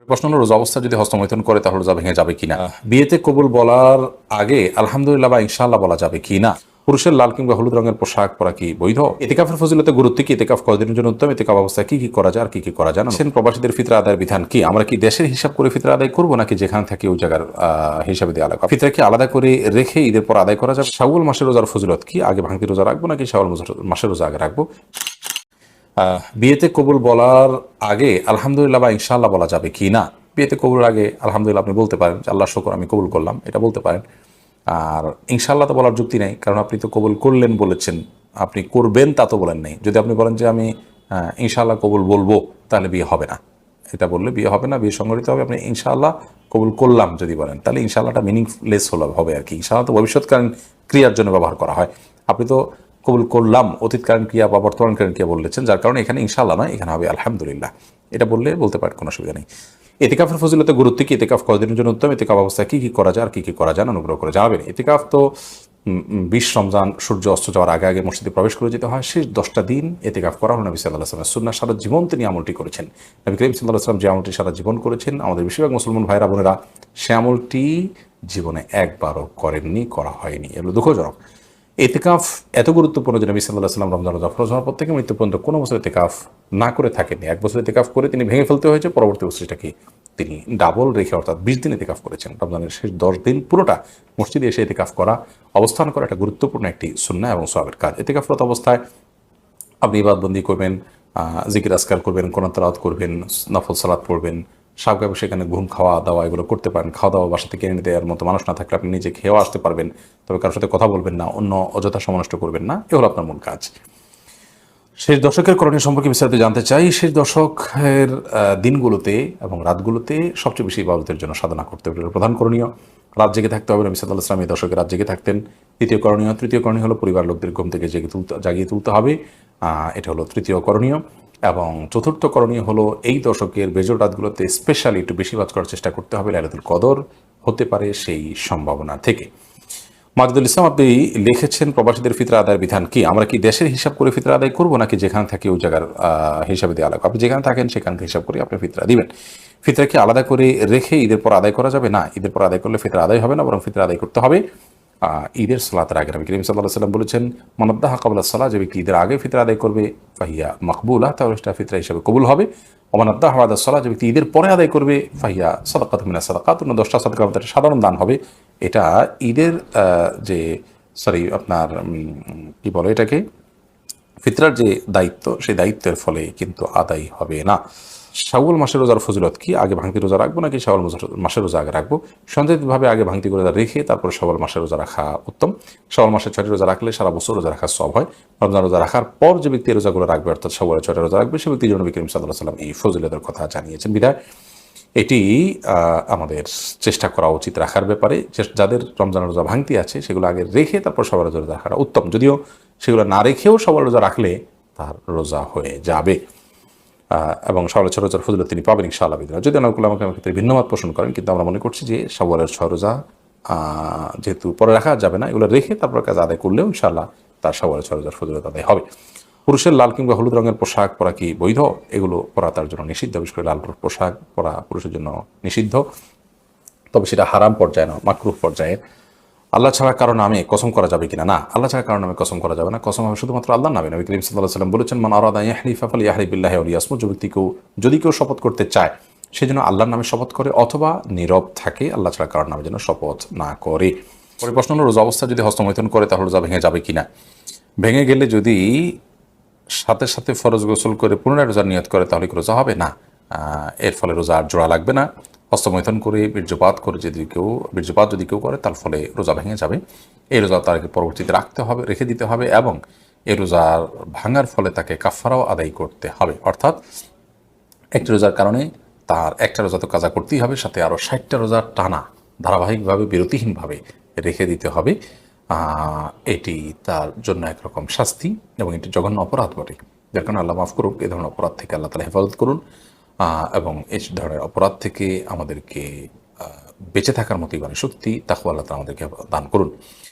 প্রশ্ন হলো রোজা অবস্থা যদি হস্তমৈথুন করে তাহলে রোজা ভেঙে যাবে কিনা। বিয়েতে কবুল বলার আগে আলহামদুলিল্লাহ বা ইনশাআল্লাহ বলা যাবে কিনা। পুরুষের লাল কিংবা হলুদ রঙের পোশাক পরা কি বৈধ? ইতিকাফের ফজিলতে গুরুত্ব কি? ইতিকাফ কয়দিনের জন্য উত্তম? ইতিকাফ অবস্থায় কি কি করা যায় আর কি কি করা যায় না? প্রবাসীদের ফিতরা আদায়ের বিধান কি? আমরা কি দেশের হিসাব করে ফিতরা আদায় করবো নাকি যেখানে থাকি ওই জায়গার হিসাবে দিয়ে আলাদা? ফিতরা কি আলাদা করে রেখে ঈদের পর আদায় করা যাবে? শাওয়াল মাসের রোজার ফজিলত কি? আগে ভাঙতি রোজা রাখবো নাকি শাওয়াল মাসের রোজা আগে রাখবো? বিয়েতে কবুল বলার আগে আলহামদুলিল্লাহ বা ইনশাআল্লাহ বলা যাবে কি না। বিয়েতে কবুলের আগে আলহামদুলিল্লাহ আপনি বলতে পারেন যে আল্লাহ শুকর আমি কবুল করলাম, এটা বলতে পারেন। আর ইনশাআল্লাহ তো বলার যুক্তি নেই, কারণ আপনি তো কবুল করলেন বলেছেন, আপনি করবেন তা তো বলেন নেই। যদি আপনি বলেন যে আমি ইনশাআল্লাহ কবুল বলবো, তাহলে বিয়ে হবে না। এটা বললে বিয়ে হবে না, বিয়ে সংগঠিত হবে। আপনি ইনশাআল্লাহ কবুল করলাম যদি বলেন, তাহলে ইনশাআল্লাহটা মিনিংলেস হবে আর কি। ইনশাআল্লাহ তো ভবিষ্যৎকালীন ক্রিয়ার জন্য ব্যবহার করা হয়। আপনি তো কবুল করলাম অতীতকালীন ক্রিয়া বা বর্তমানকালীন ক্রিয়া বলেছেন, যার কারণে এখানে ইনশাআল্লাহ নয়, এখানে হবে আলহামদুলিল্লাহ। এটা বললে বলতে পারেন, কোনো অসুবিধা নেই। ইতিকাফের ফজিলতে গুরুত্ব কি? ইতিকাফ কয়দিনের জন্য উত্তম? ইতিকাফ অবস্থায় কি কি করা যায় আর কি কি করা যায় না, অনুগ্রহ করে জানাবেন। ইতিকাফ তো 20 রমজান সূর্য অস্ত যাওয়ার আগে আগে মসজিদে প্রবেশ করে যেতে হয়। শেষ 10টা দিন ইতিকাফ করা হলো নবী সাল্লাল্লাহু আলাইহি ওয়াসাল্লাম সুন্নাহ, সারা জীবন তিনি আমলটি করেছেন। নবী করিম সাল্লাল্লাহু আলাইহি ওয়াসাল্লাম যে আমলটি সারা জীবন করেছেন, আমাদের বেশিরভাগ মুসলমান ভাইরা বোনেরা সে আমলটি জীবনে একবারও করেননি, করা হয়নি। এগুলো দুঃখজনক। ইতিকাফ এত গুরুত্বপূর্ণ যে নবী সাল্লাল্লাহু আলাইহি ওয়াসাল্লাম রমজান রোজা ফরজ হওয়ার পর থেকে মৃত্যু পর্যন্ত কোনো বছর ইতিকাফ না করে থাকেননি। এক বছর ইতিকাফ করে তিনি ভেঙে ফেলতে হয়েছে, পরবর্তী বছরটাকে তিনি ডাবল রেখে অর্থাৎ 20 দিন ইতিকাফ করেছেন। রমজানের শেষ 10 দিন পুরোটা মসজিদে এসে ইতিকাফ করা, অবস্থান করা একটা গুরুত্বপূর্ণ একটি সুন্নাহ এবং সওয়াবের কাজ। ইতিকাফরত অবস্থায় আপনি ইবাদতবন্দি করবেন, জিকির আজকার করবেন, কোরআন তেলাওয়াত করবেন, নফল সালাত পড়বেন, স্বাভাবিক সেখানে ঘুম খাওয়া দাওয়া এগুলো করতে পারেন। খাওয়া দাওয়া বাসা থেকে এনে নিতে এর মতো মানুষ না থাকলে আপনি নিজে খেয়েও আসতে পারবেন, তবে কারোর সাথে কথা বলবেন না, অন্য অযথা সমানষ্ট করবেন না। এ হলো আপনার মূল কাজ। শেষ দশকের করণীয় সম্পর্কে বিস্তারিত জানতে চাই। শেষ দশকের দিনগুলোতে এবং রাতগুলোতে সবচেয়ে বেশি ইবাদতের জন্য সাধনা করতে হবে, প্রধান করণীয়। রাত জেগে থাকতে হবে। নবী সাল্লাল্লাহু আলাইহি ওয়াসাল্লাম এই দশকে রাত জেগে থাকতেন। তৃতীয় করণীয় হলো পরিবার লোকদের ঘুম থেকে জাগিয়ে তুলতে হবে। এটা হলো তৃতীয় করণীয়। এবং চতুর্থ করণীয় হলো এই দশকের বেজোড় রাতগুলোতে স্পেশালি একটু বেশি বাজ করার চেষ্টা করতে হবে। লাইলাতুল কদর হতে পারে সেই সম্ভাবনা থেকে। মাজেদুল ইসলাম আপনি লিখেছেন, প্রবাসীদের ফিতরা আদায়ের বিধান কি? আমরা কি দেশের হিসাব করে ফিতরা আদায় করবো নাকি যেখানে থাকি ওই জায়গার হিসাবে দিয়ে আলাদা? আপনি যেখানে থাকেন সেখান থেকে হিসাব করে আপনি ফিতরা দিবেন। ফিতরা কি আলাদা করে রেখে ঈদের পর আদায় করা যাবে? না, ঈদের পর আদায় করলে ফিতরা আদায় হবে না, বরং ফিতরা আদায় করতে হবে ঈদের সালাতের আগে। নবী করিম সাল্লাল্লাহু আলাইহি ওয়াসাল্লাম বলেছেন, মান আদ্দাহা ক্বাবলা সালাহ, যে ব্যক্তি ঈদের আগে ফিতরা আদায় করবে ফাহিয়া মাকবুলা, তাহলে সেটা ফিতরা হিসেবে কবুল হবে। ওমান আদ্দাহা বাদা সালাহ, যে ব্যক্তি ঈদের পরে আদায় করবে ফাহিয়া সাদাকাতুম মিনাস সাদাকাত, অন্য 10টা সাদাকার মধ্যে একটা সাধারণ দান হবে। এটা ঈদের যে আপনার কি বলে এটাকে, ফিতরার যে দায়িত্ব, সেই দায়িত্বের ফলে কিন্তু আদায় হবে না। শাওয়াল মাসের রোজার ফজিলত কি? আগে ভাঙতি রোজা রাখবো নাকি শাওয়াল মাসের রোজা আগে রাখবো? সন্দেহিতভাবে আগে ভাঙতি রোজা রেখে তারপর শাওয়াল মাসের রোজা রাখা উত্তম। শাওয়াল মাসের 6টি রোজা রাখলে সারা বছর রোজা রাখার সওয়াব হয়। রমজান রোজা রাখার পর যে ব্যক্তি রোজাগুলো রাখবে, অর্থাৎ শাওয়ালের 6টা রোজা রাখবে, সে ব্যক্তির জন্য নবী করিম সাল্লাল্লাহু আলাইহি ওয়াসাল্লাম এই ফজিলতের কথা জানিয়েছেন। বিধায় এটি আমাদের চেষ্টা করা উচিত রাখার ব্যাপারে। যাদের রমজান রোজা ভাঙতি আছে সেগুলো আগে রেখে তারপর সবার রোজা রাখাটা উত্তম। যদিও সেগুলো না রেখেও সবার রোজা রাখলে তার রোজা হয়ে যাবে এবং শাওয়ালের 6 রোজার ফজিলত তিনি পাবেন ইনশাআল্লাহ বিদিনা। যদি অনেকগুলো আমাকে ক্ষেত্রে ভিন্নমত পোষণ করেন, কিন্তু আমরা মনে করছি যে শাওয়ালের 6 রোজা যেহেতু পরে রাখা যাবে না, এগুলো রেখে তারপর কাজ আদায় করলেও ইনশাআল্লাহ তার শাওয়ালের 6 রোজার ফজিলত আদায় হবে। পুরুষের লাল কিংবা হলুদ রঙের পোশাক পরা কি বৈধ? এগুলো পরা তার জন্য নিষিদ্ধ। বিশেষ করে লাল পোশাক পরা পুরুষের জন্য নিষিদ্ধ, তবে সেটা হারাম পর্যায়ে না, মাকরুহ পর্যায়ে। আল্লাহ ছাড়া কারো নামে কসম করা যাবে কিনা? না, আল্লাহ ছাড়া কারো নামে কসম করা যাবে না। কসম হবে শুধুমাত্র আল্লাহর নামে। নবী করিম সাল্লাল্লাহু আলাইহি ওয়াসাল্লাম বলেছেন, মান আরাদা ইয়াহলিফা ফালইয়াহলিফ বিল্লাহি আও লিয়াসমুত, যদি কেউ শপথ করতে চায় সেজন্য আল্লাহর নামে শপথ করে অথবা নীরব থাকে, আল্লাহ ছাড়া কারোর নামে যেন শপথ না করে। পরে প্রশ্ন হলো, রোজা অবস্থা যদি হস্তমৈথুন করে তাহলে রোজা ভেঙে যাবে কিনা? ভেঙে গেলে যদি সাথে সাথে ফরজ গোসল করে পুনরায় রোজার নিয়ত করে তাহলে কি রোজা হবে? না, এর ফলে রোজা আর জোড়া লাগবে না। হস্তমৈথুন করে বীর্যপাত যদি কেউ করে তার ফলে রোজা ভেঙে যাবে। এই রোজা তাকে পরবর্তীতে রেখে দিতে হবে এবং এই রোজার ভাঙার ফলে তাকে কাফারাও আদায় করতে হবে। অর্থাৎ একটি রোজার কারণে তার একটা রোজা তো কাজা করতেই হবে, সাথে আরও 60টা রোজার টানা ধারাবাহিকভাবে বিরতিহীনভাবে রেখে দিতে হবে। এটি তার জন্য একরকম শাস্তি এবং এটি জঘন্য অপরাধ বটে, যার কারণে আল্লাহ মাফ করুক। এ ধরনের অপরাধ থেকে আল্লাহ তাআলা হেফাজত করুন এবং এই ধরনের অপরাধ থেকে আমাদেরকে বেঁচে থাকার মতো ইমানি শক্তি, তাকওয়া আল্লাহ তাআলা আমাদেরকে দান করুন।